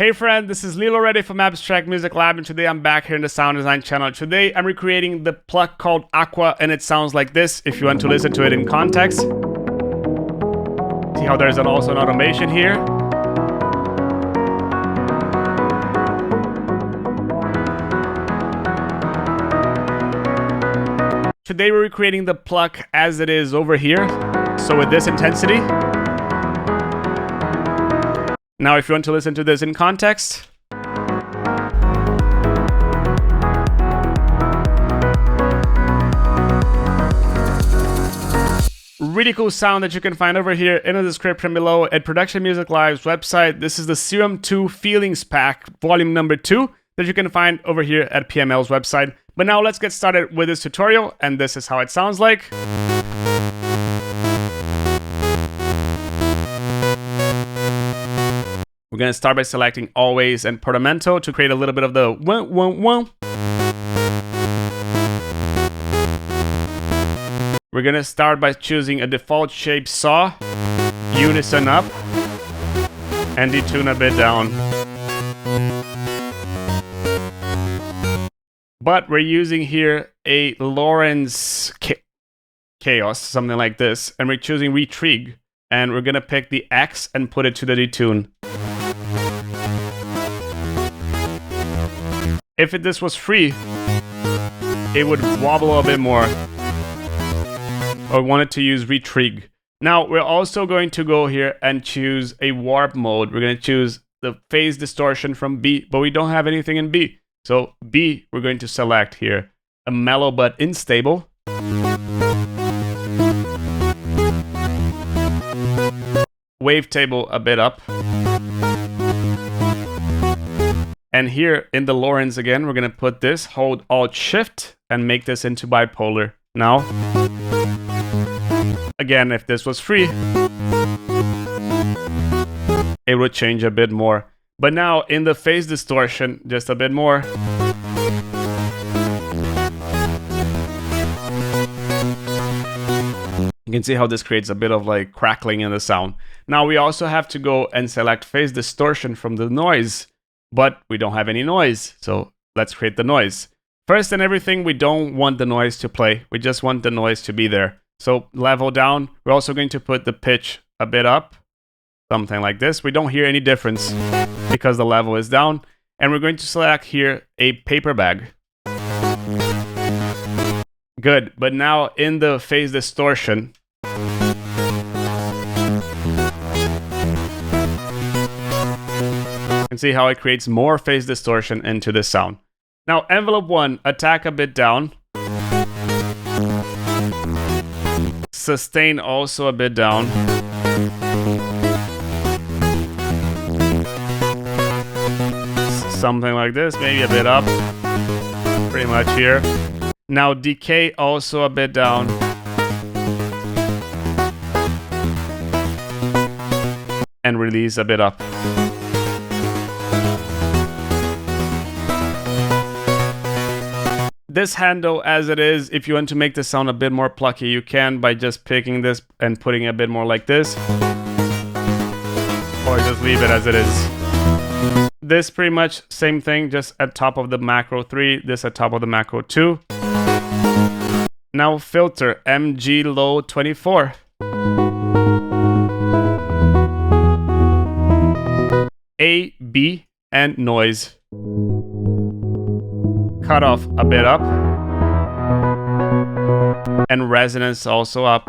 Hey friend, this is Leo Lauretti from Abstract Music Lab, and today I'm back here in the sound design channel. Today I'm recreating the Pluck called Aqua, and it sounds like this if you want to listen to it in context. See how there's also an automation here. Today we're recreating the Pluck as it is over here, so with this intensity. Now if you want to listen to this in context, really cool sound that you can find over here in the description below at Production Music Live's website. This is the Serum 2 Feelings Pack, volume number 2, that you can find over here at PML's website. But now let's get started with this tutorial, and this is how it sounds like. We're going to start by selecting Always and Portamento to create a little bit of the wah, wah, wah. We're going to start by choosing a default shape saw, unison up, and detune a bit down. But we're using here a Lorentz chaos, something like this, and we're choosing retrig, and we're going to pick the X and put it to the detune. If this was free, it would wobble a bit more. Or wanted to use retrig. Now we're also going to go here and choose a warp mode. We're going to choose the phase distortion from B, but we don't have anything in B. So B, we're going to select here a mellow but unstable. Wavetable a bit up. And here in the Lorentz again, we're going to put this, hold Alt Shift, and make this into bipolar. Now, again, if this was free, it would change a bit more. But now in the phase distortion, just a bit more. You can see how this creates a bit of like crackling in the sound. Now we also have to go and select phase distortion from the noise. But we don't have any noise, so let's create the noise. First and everything, we don't want the noise to play. We just want the noise to be there. So level down. We're also going to put the pitch a bit up, something like this. We don't hear any difference because the level is down. And we're going to select here a paper bag. Good, but now in the phase distortion, you can see how it creates more phase distortion into the sound. Now, envelope 1, attack a bit down. Sustain also a bit down. Something like this, maybe a bit up. Pretty much here. Now, decay also a bit down. And release a bit up. This handle as it is, if you want to make the sound a bit more plucky, you can by just picking this and putting it a bit more like this. Or just leave it as it is. This pretty much same thing, just at top of the macro 3, this at top of the macro 2. Now filter, MG low 24. A, B, and noise. Cut off a bit up, and resonance also up.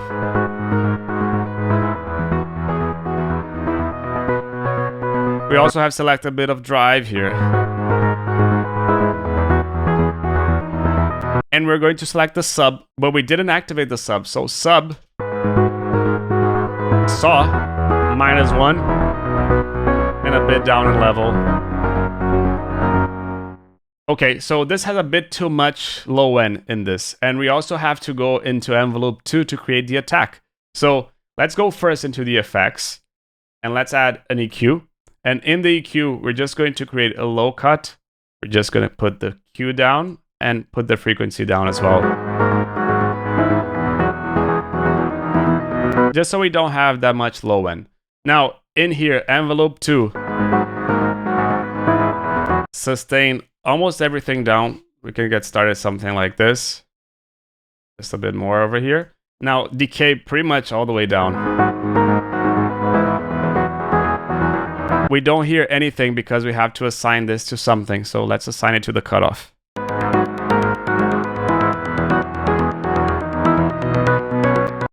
We also have select a bit of drive here. And we're going to select the sub, but we didn't activate the sub. So sub, saw, -1, and a bit down in level. Okay, so this has a bit too much low end in this, and we also have to go into envelope 2 to create the attack. So let's go first into the effects, and let's add an EQ. And in the EQ, we're just going to create a low cut. We're just going to put the Q down and put the frequency down as well. Just so we don't have that much low end. Now, in here, envelope 2. sustain almost everything down. We can get started something like this. Just a bit more over here. Now decay pretty much all the way down. We don't hear anything because we have to assign this to something. So let's assign it to the cutoff.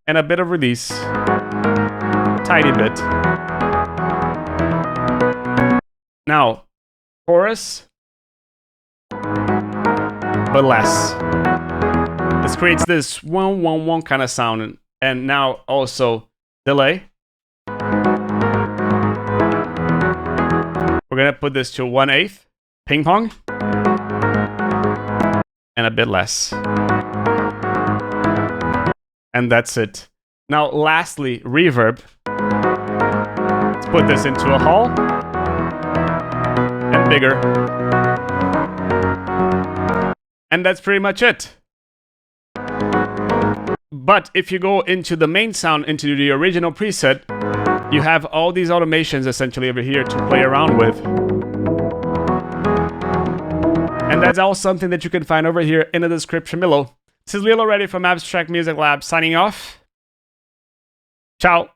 And a bit of release. A tiny bit. Now, chorus, but less. This creates this 1 1 1 kind of sound, and now also delay. We're gonna put this to 1/8, ping pong, and a bit less. And that's it. Now, lastly, reverb. Let's put this into a hall and bigger. And that's pretty much it. But if you go into the main sound, into the original preset, you have all these automations essentially over here to play around with. And that's all something that you can find over here in the description below. This is Leo Lauretti from Abstract Music Lab signing off. Ciao.